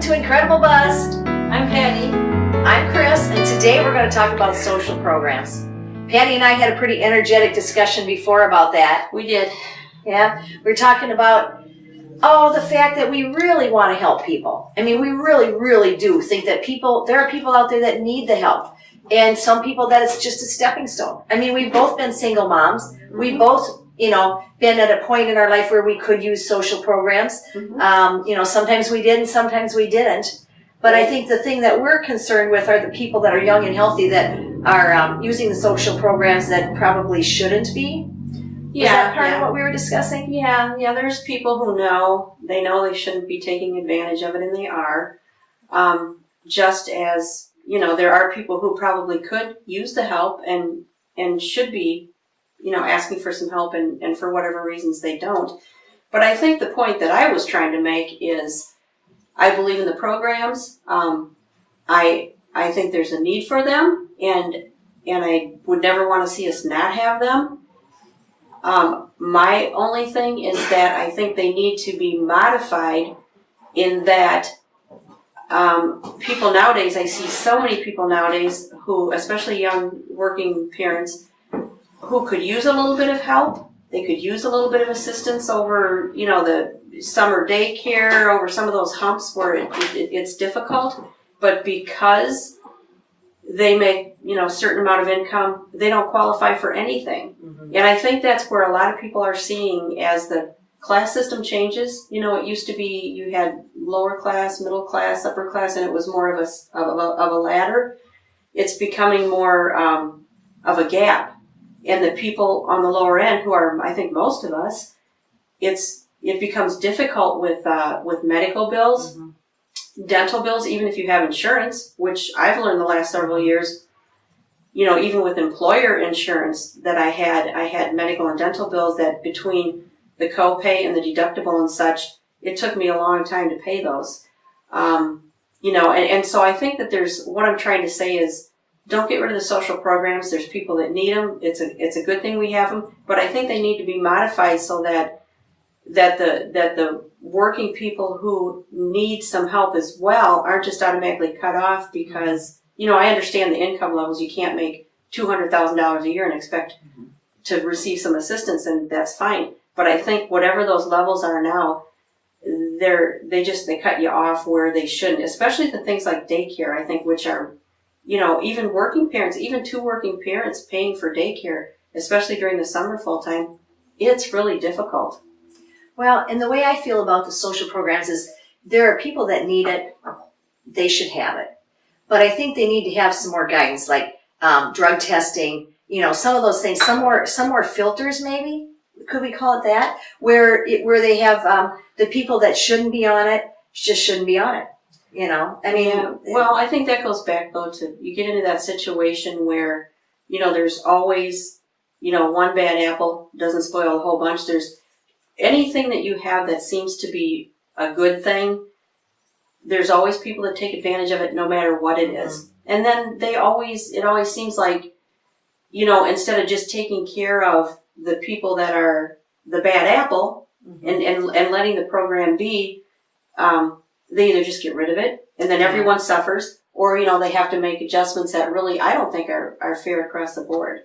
to Incredible Buzz. I'm Patty. I'm Chris, and today we're going to talk about social programs. Patty and I had a pretty energetic discussion before about that. We did. Yeah, we're talking about, the fact that we really want to help people. I mean, we really, really do think that there are people out there that need the help. And some people that it's just a stepping stone. I mean, we've both been single moms. We've both, been at a point in our life where we could use social programs. Sometimes we did and sometimes we didn't. But I think the thing that we're concerned with are the people that are young and healthy that are using the social programs that probably shouldn't be. Yeah. Is that part of what we were discussing? Yeah, there's people who know they shouldn't be taking advantage of it, and they are. Just as, there are people who probably could use the help and should be, asking for some help, and for whatever reasons they don't. But I think the point that I was trying to make is I believe in the programs. I think there's a need for them, and I would never want to see us not have them. My only thing is that I think they need to be modified in that people nowadays, I see so many people nowadays who, especially young working parents, who could use a little bit of help. They could use a little bit of assistance over, the summer daycare, over some of those humps where it's difficult. But because they make, a certain amount of income, they don't qualify for anything. Mm-hmm. And I think that's where a lot of people are seeing as the class system changes. It used to be you had lower class, middle class, upper class, and it was more of a ladder. It's becoming more of a gap. And the people on the lower end, who are, I think, most of us, it becomes difficult with medical bills, mm-hmm. dental bills, even if you have insurance, which I've learned the last several years. Even with employer insurance that I had medical and dental bills that between the copay and the deductible and such, it took me a long time to pay those. And so I think that what I'm trying to say is, don't get rid of the social programs. There's people that need them. It's a good thing we have them, but I think they need to be modified so that the working people who need some help as well aren't just automatically cut off because, I understand the income levels. You can't make $200,000 a year and expect to receive some assistance, and that's fine. But I think whatever those levels are now, they cut you off where they shouldn't, especially the things like daycare, I think, which are, even working parents, even two working parents paying for daycare, especially during the summer full time, it's really difficult. Well, and the way I feel about the social programs is there are people that need it, they should have it. But I think they need to have some more guidance, like drug testing, some of those things, some more filters maybe, could we call it that, where they have the people that shouldn't be on it, just shouldn't be on it. Well, I think that goes back though to, you get into that situation where, there's always, one bad apple doesn't spoil the whole bunch. There's anything that you have that seems to be a good thing, there's always people that take advantage of it no matter what it is. Mm-hmm. And then it always seems like, instead of just taking care of the people that are the bad apple, mm-hmm. and letting the program be, they either just get rid of it and then everyone suffers, or, they have to make adjustments that really, I don't think are fair across the board,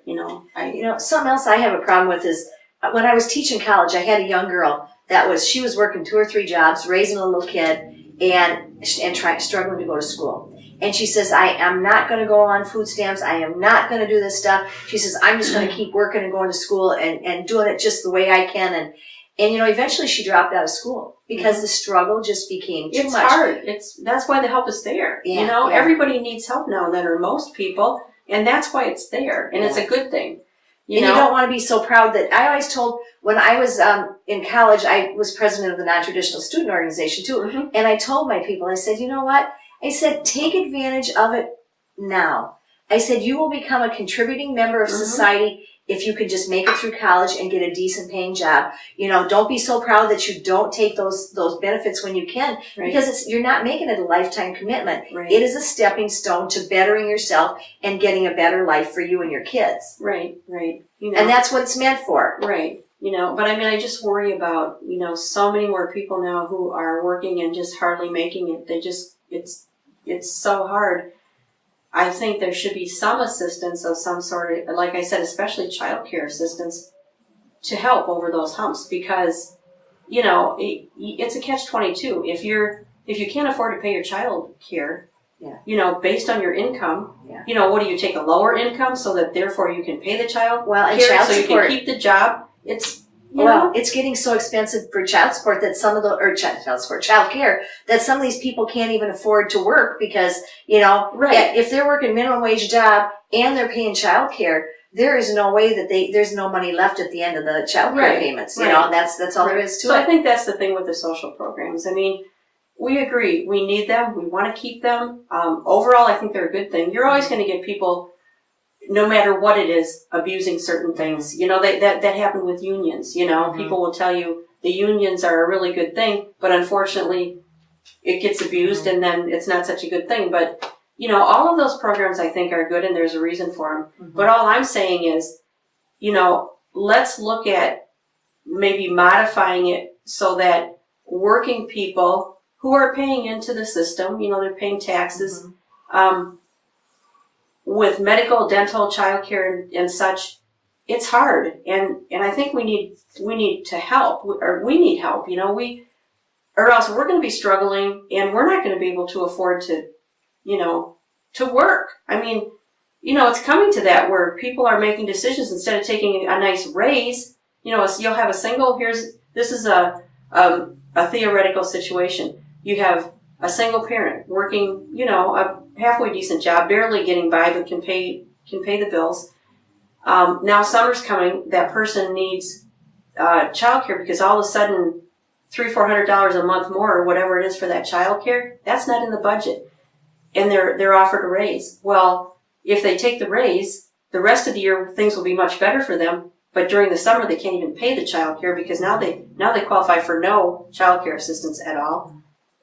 Something else I have a problem with is when I was teaching college, I had a young girl she was working 2 or 3 jobs, raising a little kid and struggling to go to school. And she says, I am not going to go on food stamps. I am not going to do this stuff. She says, I'm just going to keep working and going to school and doing it just the way I can. And eventually she dropped out of school because the struggle just became too much. It's hard. That's why the help is there. Yeah, Everybody needs help now and then, or most people, and that's why it's there, and it's a good thing. You don't want to be so proud that I always told when I was in college, I was president of the non-traditional student organization too. Mm-hmm. And I told my people, I said, you know what? I said, take advantage of it now. I said, you will become a contributing member of mm-hmm. society if you could just make it through college and get a decent paying job. Don't be so proud that you don't take those benefits when you can, right. Because you're not making it a lifetime commitment. Right. It is a stepping stone to bettering yourself and getting a better life for you and your kids. Right. And that's what it's meant for. Right. But I just worry about, so many more people now who are working and just hardly making it. They just it's so hard. I think there should be some assistance of some sort of, like I said, especially childcare assistance to help over those humps, because, you know, it's a catch-22. If you can't afford to pay your child care, Yeah. you know, based on your income, Yeah. you know, what do you take, a lower income so that therefore you can pay the child Well, and care child so you support. can keep the job? It's, you Well, know, it's getting so expensive for child support that some of the, or child support, child care, that some of these people can't even afford to work because, you know, Right. if they're working minimum wage job and they're paying child care, there is no way that there's no money left at the end of the child care Right, payments, you right. know, and that's all there is to So it. I think that's the thing with the social programs. I mean, we agree, we need them, we want to keep them. Overall, I think they're a good thing. You're always going to get people, no matter what it is, abusing certain things. You know, that happened with unions. You know, people will tell you the unions are a really good thing, but unfortunately, it gets abused, and then it's not such a good thing. But you know, all of those programs I think are good, and there's a reason for them. But all I'm saying is, you know, let's look at maybe modifying it so that working people who are paying into the system, you know, they're paying taxes, with medical, dental, childcare, and such, it's hard. And I think we need to help, or we need help, you know, or else we're going to be struggling, and we're not going to be able to afford to, you know, to work. I mean, you know, it's coming to that where people are making decisions instead of taking a nice raise. You know, you'll have a single, this is a theoretical situation. You have a single parent working, you know, a halfway decent job, barely getting by, but can pay the bills. Now summer's coming, that person needs childcare because all of a sudden $300-400 a month more, or whatever it is for that childcare, that's not in the budget, and they're offered a raise. Well, if they take the raise, the rest of the year things will be much better for them. But during the summer, they can't even pay the childcare because now they qualify for no childcare assistance at all,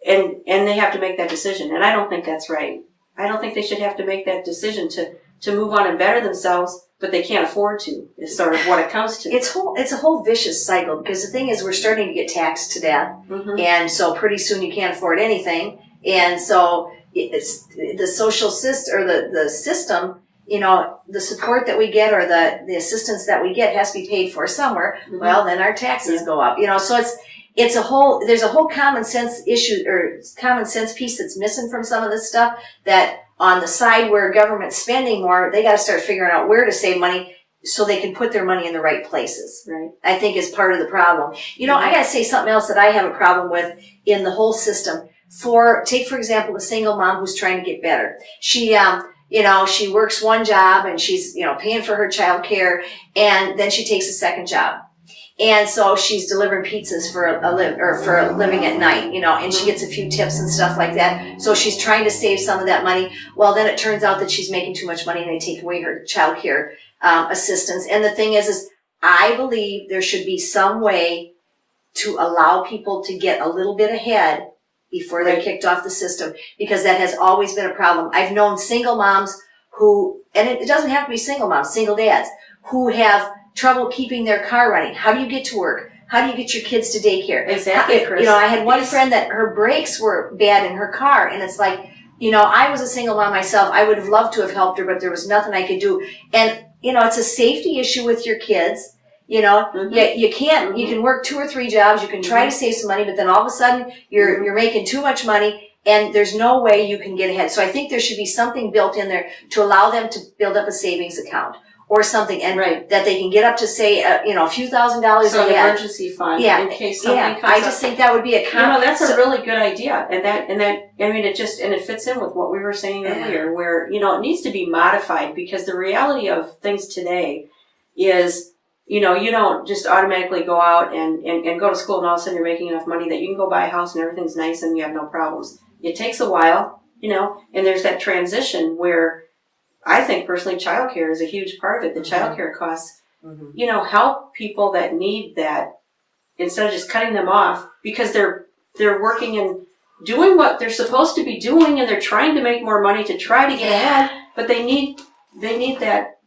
and they have to make that decision. And I don't think that's right. I don't think they should have to make that decision to move on and better themselves, but they can't afford to. Is sort of what it comes to. It's a whole vicious cycle, because the thing is, we're starting to get taxed to death, and so pretty soon you can't afford anything, and so it's the social system, or the system. You know, the support that we get, or the assistance that we get, has to be paid for somewhere. Well, then our taxes go up. You know, so there's a whole common sense issue, or common sense piece that's missing from some of this stuff, that on the side where government's spending more, they got to start figuring out where to save money so they can put their money in the right places. Right. I think is part of the problem. You know, I got to say something else that I have a problem with in the whole system. Take for example, the single mom who's trying to get better. She, you know, she works one job and she's, you know, paying for her child care, and then she takes a second job. And so she's delivering pizzas for a living at night, you know, and she gets a few tips and stuff like that. So she's trying to save some of that money. Well, then it turns out that she's making too much money, and they take away her child care assistance. And the thing is I believe there should be some way to allow people to get a little bit ahead before they're kicked off the system, because that has always been a problem. I've known single moms who, and it doesn't have to be single moms, single dads, who have trouble keeping their car running. How do you get to work? How do you get your kids to daycare? Exactly, Chris. You know, I had one friend that her brakes were bad in her car, and it's like, you know, I was a single mom myself. I would have loved to have helped her, but there was nothing I could do. And, you know, it's a safety issue with your kids. You know, you can't, you can work 2 or 3 jobs, you can try to save some money, but then all of a sudden you're making too much money, and there's no way you can get ahead. So I think there should be something built in there to allow them to build up a savings account or something, and that they can get up to, say, you know, a few $1,000s so ahead. an emergency fund, in case something comes up. I just think that would be a you know, that's a really good idea, and that I mean, it fits in with what we were saying earlier, where, you know, it needs to be modified, because the reality of things today is, you know, you don't just automatically go out and go to school and all of a sudden you're making enough money that you can go buy a house and everything's nice and you have no problems. It takes a while, you know, and there's that transition where I think personally childcare is a huge part of it. The childcare costs, you know, help people that need that instead of just cutting them off because they're working and doing what they're supposed to be doing, and they're trying to make more money to try to get ahead, but they need that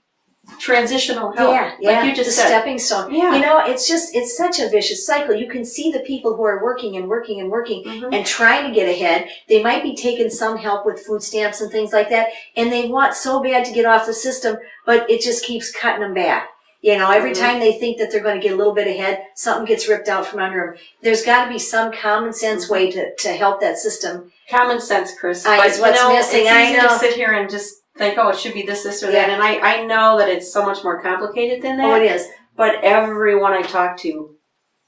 transitional help. Like you just the said. stepping stone. Yeah. You know, it's such a vicious cycle. You can see the people who are working and working and working Mhm. and trying to get ahead. They might be taking some help with food stamps and things like that, and they want so bad to get off the system, but it just keeps cutting them back. You know, every Mhm. time they think that they're going to get a little bit ahead, something gets ripped out from under them. There's got to be some common sense way to help that system. Common sense, Chris. I- But is what's missing, it's I easy know. to sit here and just think, oh, it should be this or that. Yeah. And I know that it's so much more complicated than that. Oh, it is. But everyone I talk to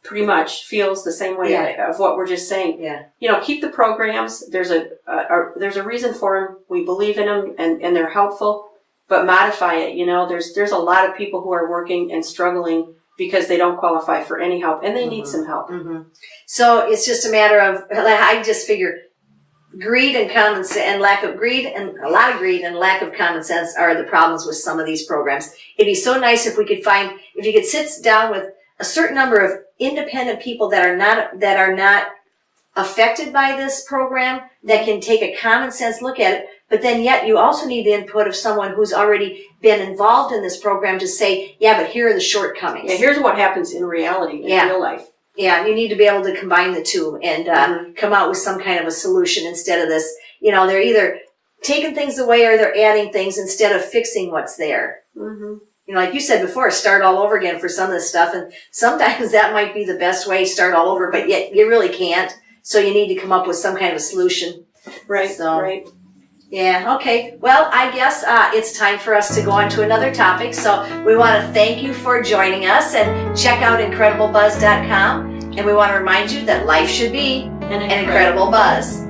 pretty much feels the same way Yeah. of what we're just saying. Yeah. You know, keep the programs. There's a reason for them. We believe in them and they're helpful, but modify it. You know, there's a lot of people who are working and struggling because they don't qualify for any help and they need some help. Mm-hmm. So it's just a matter of, I just figure greed and common sense and lack of greed and a lot of greed and lack of common sense are the problems with some of these programs. It'd be so nice if we could find, if you could sit down with a certain number of independent people that are not affected by this program, that can take a common sense look at it, but then yet you also need the input of someone who's already been involved in this program to say, yeah, but here are the shortcomings. Yeah, here's what happens in reality, in Yeah. real life. Yeah, you need to be able to combine the two and come out with some kind of a solution instead of this. You know, they're either taking things away or they're adding things instead of fixing what's there. Mm-hmm. You know, like you said before, start all over again for some of this stuff. And sometimes that might be the best way, start all over, but yet you really can't. So you need to come up with some kind of a solution. Right, So- right. Yeah, okay. Well, I guess it's time for us to go on to another topic. So we want to thank you for joining us and check out IncredibleBuzz.com. And we want to remind you that life should be an incredible buzz.